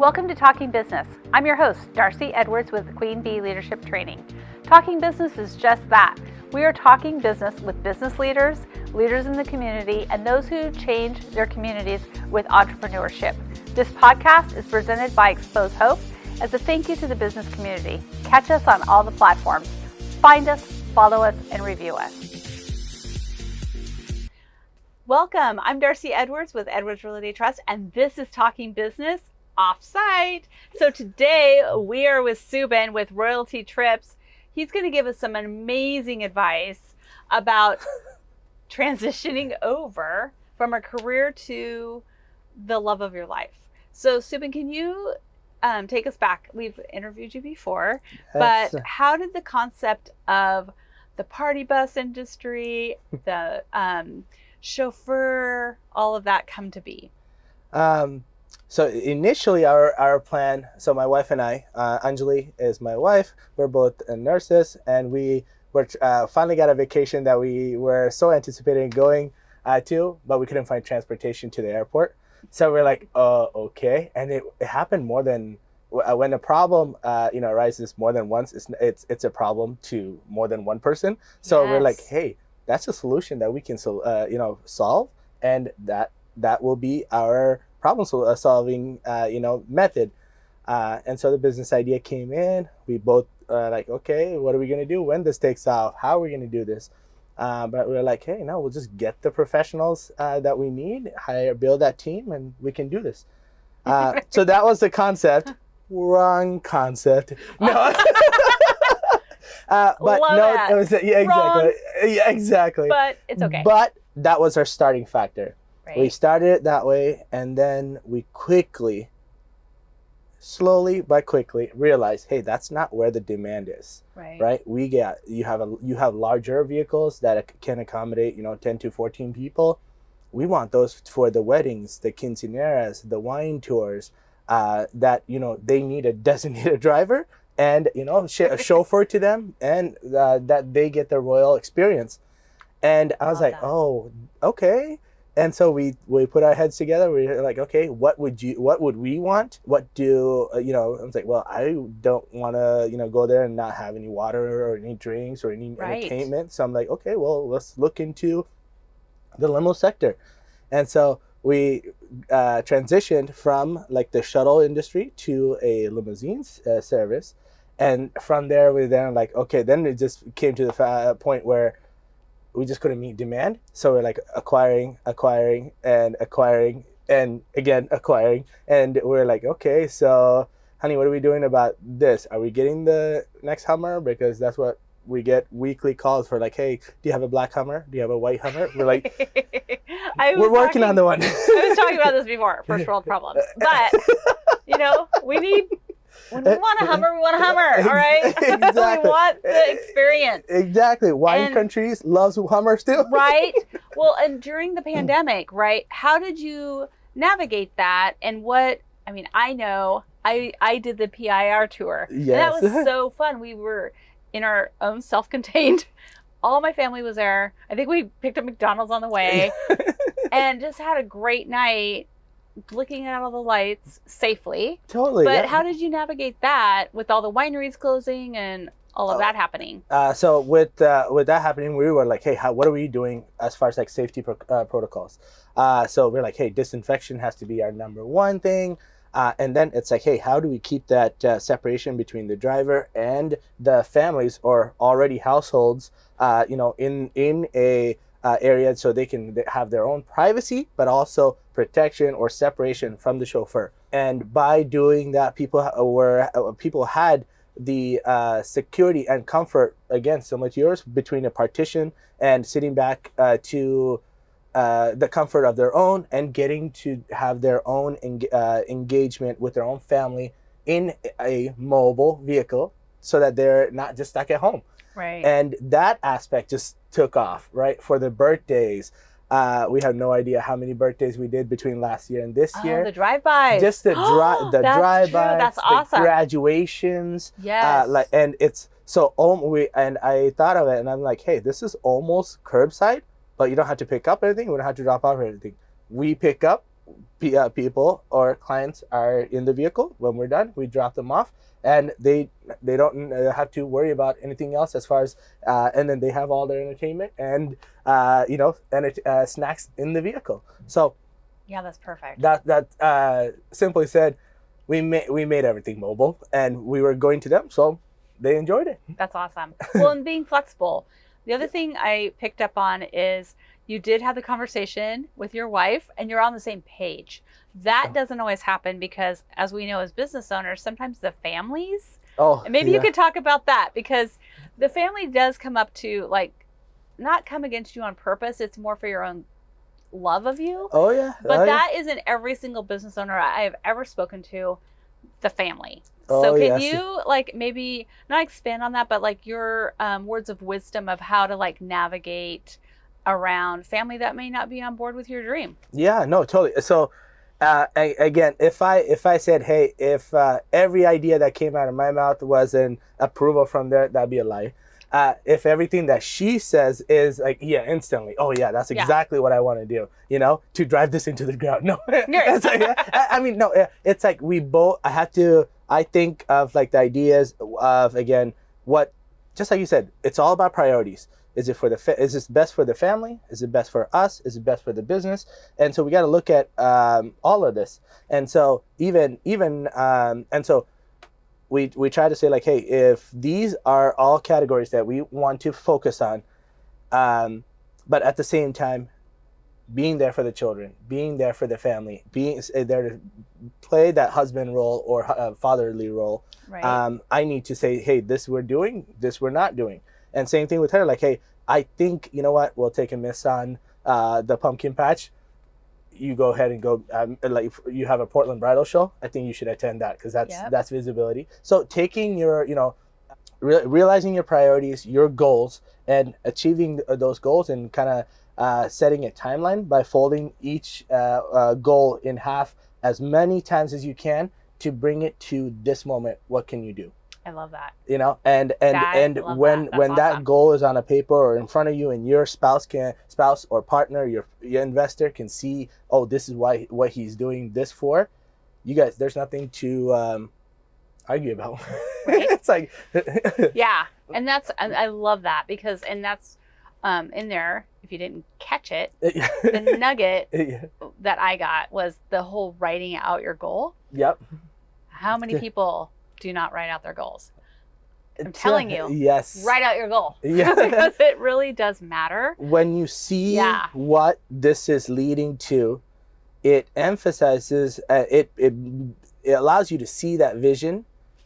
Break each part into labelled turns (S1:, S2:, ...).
S1: Welcome to Talking Business. I'm your host, Darcey Edwards with Queen Bee Leadership Training. Talking Business is just that. We are talking business with business leaders, leaders in the community, and those who change their communities with entrepreneurship. This podcast is presented by Xpose Hope as a thank you to the business community. Catch us on all the platforms. Find us, follow us, and review us. Welcome. I'm Darcey Edwards with Edwards Realty Trust, and this is Talking Business Offsite. So today we are with Subin with Realty Trips. He's going to give us some amazing advice about transitioning over from a career to the love of your life. So Subin, can you take us back? We've interviewed you before, but how did the concept of the party bus industry, the chauffeur, all of that come to be?
S2: So initially our plan, so my wife and I, Anjali is my wife, we're both nurses, and we were finally got a vacation that we were so anticipating going to, but we couldn't find transportation to the airport. So we're like, okay. And it happened more than, when a problem arises more than once, it's a problem to more than one person. So We're like, hey, that's a solution that we can solve, and that will be our problem solving method. And so the business idea came in. We both like, okay, what are we going to do when this takes off? How are we going to do this? But we're like, hey, no, we'll just get the professionals that we need, build that team, and we can do this. So that was the concept. Wrong concept. No. But
S1: Love
S2: no,
S1: that.
S2: it was exactly.
S1: Wrong.
S2: Yeah, exactly.
S1: But it's okay.
S2: But that was our starting factor.
S1: Right.
S2: We started it that way, and then we slowly but quickly realized, hey, that's not where the demand is. Right? You have larger vehicles that can accommodate 10 to 14 people. We want those for the weddings, the quinceañeras, the wine tours, that they need a designated driver and a chauffeur to them, and that they get the royal experience. And I was like, oh, okay. And so we put our heads together. We were like, okay, what would we want? What do I was like, well, I don't want to go there and not have any water or any drinks or any entertainment. So I'm like, okay, well, let's look into the limo sector. And so we transitioned from like the shuttle industry to a limousine service. And from there, we then like, okay, then it just came to the point where we just couldn't meet demand. So we're like acquiring, and again acquiring. And we're like, okay, so honey, what are we doing about this? Are we getting the next Hummer? Because that's what we get weekly calls for, like, hey, do you have a black Hummer? Do you have a white Hummer? We're like, we're working on the one.
S1: I was talking about this before, first world problems. But, when we want a Hummer, we want a Hummer, all right?
S2: Exactly.
S1: We want the experience.
S2: Exactly. Wine countries loves Hummers too.
S1: Right. Well, and during the pandemic, right, how did you navigate that? And I know I did the PIR tour.
S2: Yes.
S1: And that was so fun. We were in our own self-contained. All my family was there. I think we picked up McDonald's on the way and just had a great night looking at all the lights safely.
S2: Totally.
S1: But how did you navigate that with all the wineries closing and all of that happening?
S2: So with that happening, we were like, hey, what are we doing as far as like safety protocols? So we're like, hey, disinfection has to be our number one thing. And then it's like, hey, how do we keep that separation between the driver and the families or already households, in a area, so they can have their own privacy, but also protection or separation from the chauffeur. And by doing that, people had the security and comfort, again, similar to yours, between a partition and sitting back to the comfort of their own and getting to have their own engagement with their own family in a mobile vehicle, so that they're not just stuck at home.
S1: Right.
S2: And that aspect just took off, right? For the birthdays, we have no idea how many birthdays we did between last year and this year.
S1: The drive-bys.
S2: Just the drive-bys,
S1: That's awesome.
S2: the graduations.
S1: Yes.
S2: And it's so I thought of it, and I'm like, hey, this is almost curbside, but you don't have to pick up anything. We don't have to drop off anything. We pick up, people or clients are in the vehicle. When we're done, we drop them off, and they don't have to worry about anything else as far as and then they have all their entertainment and snacks in the vehicle. So
S1: yeah, that's perfect.
S2: That simply said, we made everything mobile, and we were going to them, so they enjoyed it.
S1: That's awesome. Well, and being flexible. The other thing I picked up on is you did have the conversation with your wife and you're on the same page. That doesn't always happen because, as we know as business owners, sometimes the families, and maybe you could talk about that, because the family does come up to, like, not come against you on purpose. It's more for your own love of you.
S2: Oh yeah.
S1: But that isn't every single business owner I have ever spoken to, the family. So can you, like, maybe not expand on that, but like your words of wisdom of how to, like, navigate around family that may not be on board with your dream?
S2: Yeah, no, totally. So again, if I said, hey, if every idea that came out of my mouth was an approval from there, that'd be a lie. If everything that she says is like, yeah, instantly, oh yeah, that's exactly what I want to do, to drive this into the ground. No, it's like, I mean, no, it's like I think of, like, the ideas of, again, just like you said, it's all about priorities. Is this best for the family? Is it best for us? Is it best for the business? And so we got to look at all of this. And so we try to say, like, hey, if these are all categories that we want to focus on, but at the same time, being there for the children, being there for the family, being there to play that husband role or fatherly role, right. I need to say, hey, this we're doing, this we're not doing. And same thing with her, like, hey, I think, you know what, we'll take a miss on the pumpkin patch. You go ahead and go, like, you have a Portland bridal show. I think you should attend that, because that's visibility. So taking your, realizing your priorities, your goals, and achieving those goals, and kind of setting a timeline by folding each goal in half as many times as you can to bring it to this moment. What can you do?
S1: I love that.
S2: And when awesome. That goal is on a paper or in front of you, and your spouse or partner, your investor can see, oh, this is what he's doing this for. You guys, there's nothing to argue about. Right? It's like
S1: yeah, and I love that, because that's in there. If you didn't catch it, the nugget that I got was the whole writing out your goal.
S2: Yep.
S1: How many people do not write out their goals? I'm telling you,
S2: yes,
S1: write out your goal. Yeah. Because it really does matter.
S2: When you see what this is leading to, it emphasizes, it allows you to see that vision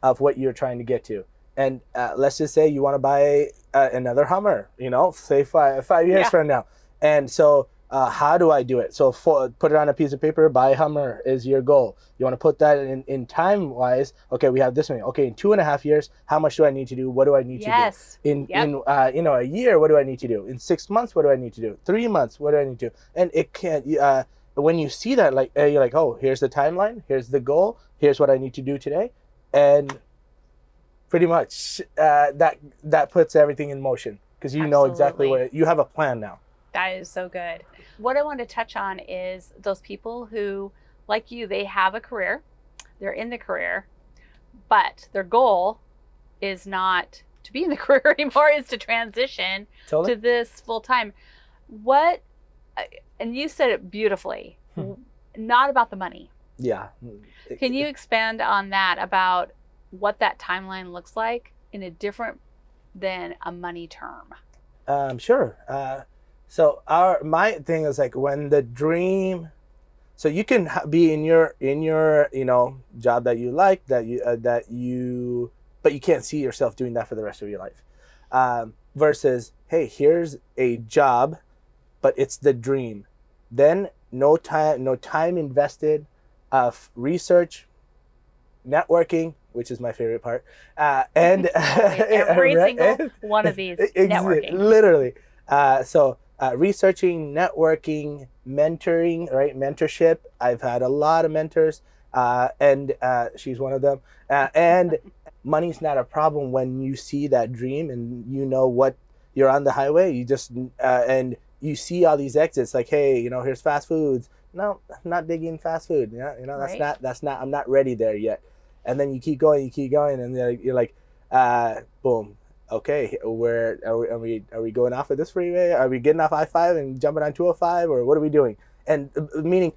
S2: of what you're trying to get to. And let's just say you want to buy another Hummer, say 5 years from now. And so how do I do it? So put it on a piece of paper, buy a Hummer is your goal. You want to put that in time wise. Okay, we have this many. Okay, in 2.5 years, how much do I need to do? What do I need to do? In a year, what do I need to do? In 6 months, what do I need to do? 3 months, what do I need to do? And it can't, when you see that, like, you're like, oh, here's the timeline, here's the goal, here's what I need to do today. And pretty much that puts everything in motion, because you know exactly what you have a plan now.
S1: That is so good. What I want to touch on is those people who, like you, they have a career, they're in the career, but their goal is not to be in the career anymore, is to transition to this full time. And you said it beautifully, not about the money.
S2: Yeah.
S1: Can you expand on that, about what that timeline looks like in a different than a money term?
S2: Sure. So my thing is, like, when the dream, so you can be in your job that you like, but you can't see yourself doing that for the rest of your life. Versus, hey, here's a job, but it's the dream. Then no time invested of research, networking, which is my favorite part, and
S1: every single one of these networking.
S2: Literally. So researching, networking, mentoring, right? Mentorship. I've had a lot of mentors, and she's one of them. And money's not a problem when you see that dream and what you're on the highway. You just and you see all these exits, like, hey, here's fast foods, no, I'm not digging fast food. That's
S1: Right.
S2: not, I'm not ready there yet. And then you keep going, and then you're like, boom. Okay, where are we going off of this freeway? Are we getting off I-5 and jumping on 205, or what are we doing? And meaning,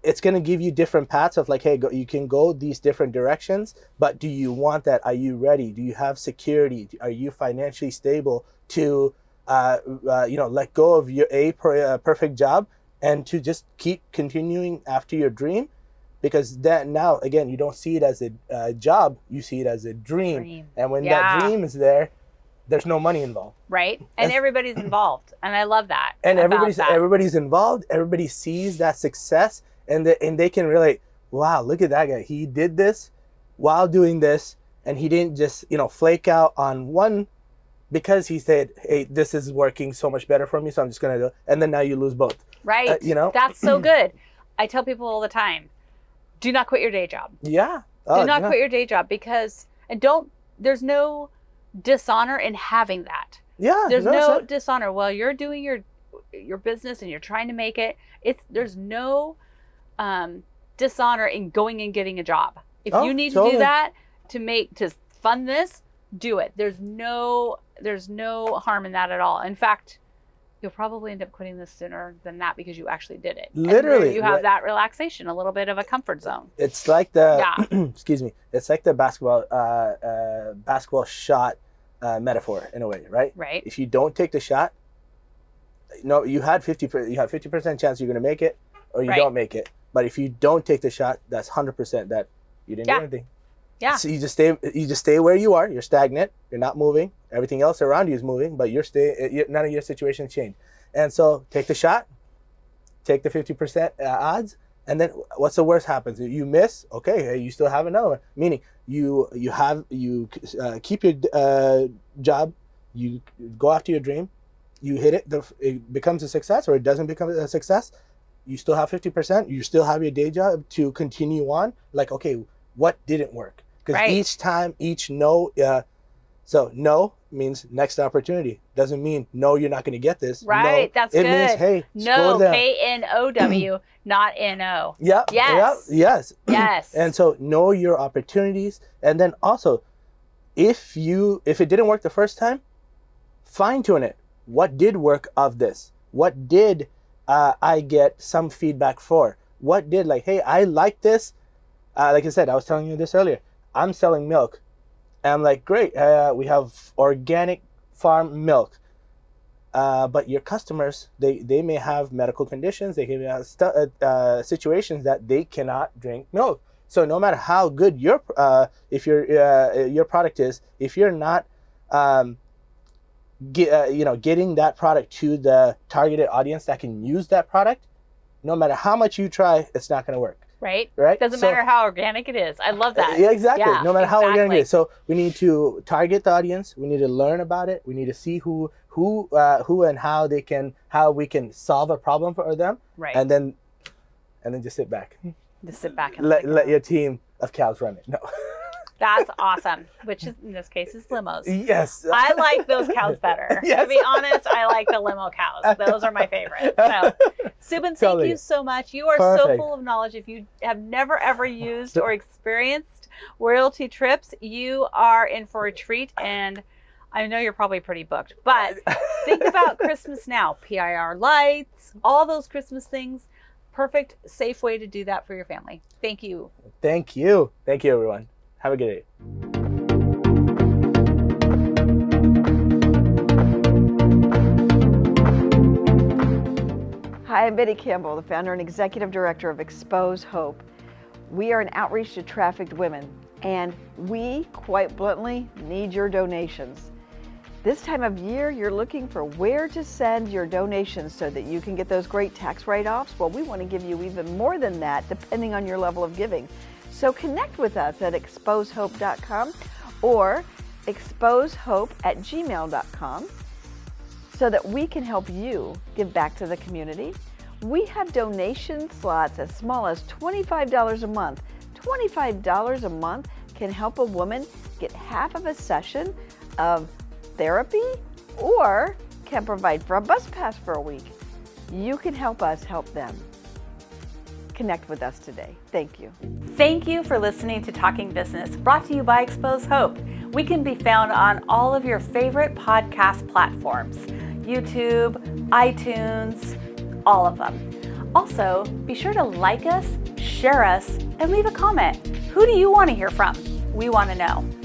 S2: it's going to give you different paths of like, hey, you can go these different directions, but do you want that? Are you ready? Do you have security? Are you financially stable to, let go of your perfect job and to just keep continuing after your dream? Because that now, again, you don't see it as a job, you see it as a dream. And when that dream is there, there's no money involved.
S1: Right. And everybody's involved. And I love that.
S2: And everybody's involved. Everybody sees that success, and they can relate. Wow, look at that guy. He did this while doing this, and he didn't just, flake out on one because he said, hey, this is working so much better for me, so I'm just going to do it. And then now you lose both.
S1: Right. That's so good. I tell people all the time, do not quit your day job.
S2: Yeah.
S1: Do not quit your day job there's no dishonor in having that.
S2: Yeah.
S1: There's no dishonor while you're doing your business and you're trying to make it. There's no dishonor in going and getting a job. If you need to do that to fund this, do it. There's no harm in that at all. In fact, you'll probably end up quitting this sooner than that because you actually did it.
S2: Literally.
S1: And you have that relaxation, a little bit of a comfort zone.
S2: It's like the excuse me. It's like the basketball shot metaphor in a way, right?
S1: Right.
S2: If you don't take the shot, you have 50% chance you're going to make it, or you don't make it. But if you don't take the shot, that's 100% that you didn't do anything.
S1: Yeah.
S2: So you just stay where you are. You're stagnant. You're not moving. Everything else around you is moving, but none of your situations change. And so take the shot, take the 50% odds, and then what's the worst happens? You miss. Okay, hey, you still have another one. Meaning you keep your job, you go after your dream, you hit it. It becomes a success, or it doesn't become a success. You still have 50%. You still have your day job to continue on. Like, okay, what didn't work? Because each no, so no means next opportunity. Doesn't mean no, you're not going to get this.
S1: Right,
S2: no,
S1: that's
S2: it
S1: good.
S2: Means, hey,
S1: no, K-N-O-W, not N-O.
S2: Yep.
S1: Yes.
S2: Yep, yes.
S1: Yes.
S2: And so know your opportunities, and then also, if it didn't work the first time, fine tune it. What did work of this? What did I get some feedback for? What did hey, I like this. Like I said, I was telling you this earlier. I'm selling milk. And I'm like, great, we have organic farm milk. But your customers, they may have medical conditions. They may have situations that they cannot drink milk. So no matter how good your product is, if you're not getting that product to the targeted audience that can use that product, no matter how much you try, it's not going to work.
S1: Right.
S2: Right.
S1: Doesn't matter how organic it is. I love that.
S2: Yeah, exactly.
S1: Yeah,
S2: no matter how organic it is. So we need to target the audience. We need to learn about it. We need to see who and how we can solve a problem for them.
S1: Right.
S2: And then just sit back.
S1: Just sit back and
S2: let your team of cows run it. No.
S1: That's awesome. Which is, in this case is limos.
S2: Yes.
S1: I like those cows better.
S2: Yes.
S1: To be honest, I like the limo cows. Those are my favorite. So, Subin, thank you so much. You are so full of knowledge. If you have never ever used or experienced Realty trips, you are in for a treat. And I know you're probably pretty booked, but think about Christmas now. PIR lights, all those Christmas things. Perfect, safe way to do that for your family. Thank you.
S2: Thank you. Thank you, everyone. Have a good day.
S3: Hi, I'm Betty Campbell, the founder and executive director of Xpose Hope. We are an outreach to trafficked women, and we, quite bluntly, need your donations. This time of year, you're looking for where to send your donations so that you can get those great tax write-offs. Well, we want to give you even more than that, depending on your level of giving. So connect with us at xposehope.com or xposehope@gmail.com so that we can help you give back to the community. We have donation slots as small as $25 a month. $25 a month can help a woman get half of a session of therapy or can provide for a bus pass for a week. You can help us help them. connect with us today. Thank you.
S1: Thank you for listening to Talking Business, brought to you by Xpose Hope. We can be found on all of your favorite podcast platforms, YouTube, iTunes, all of them. Also, be sure to like us, share us, and leave a comment. Who do you want to hear from? We want to know.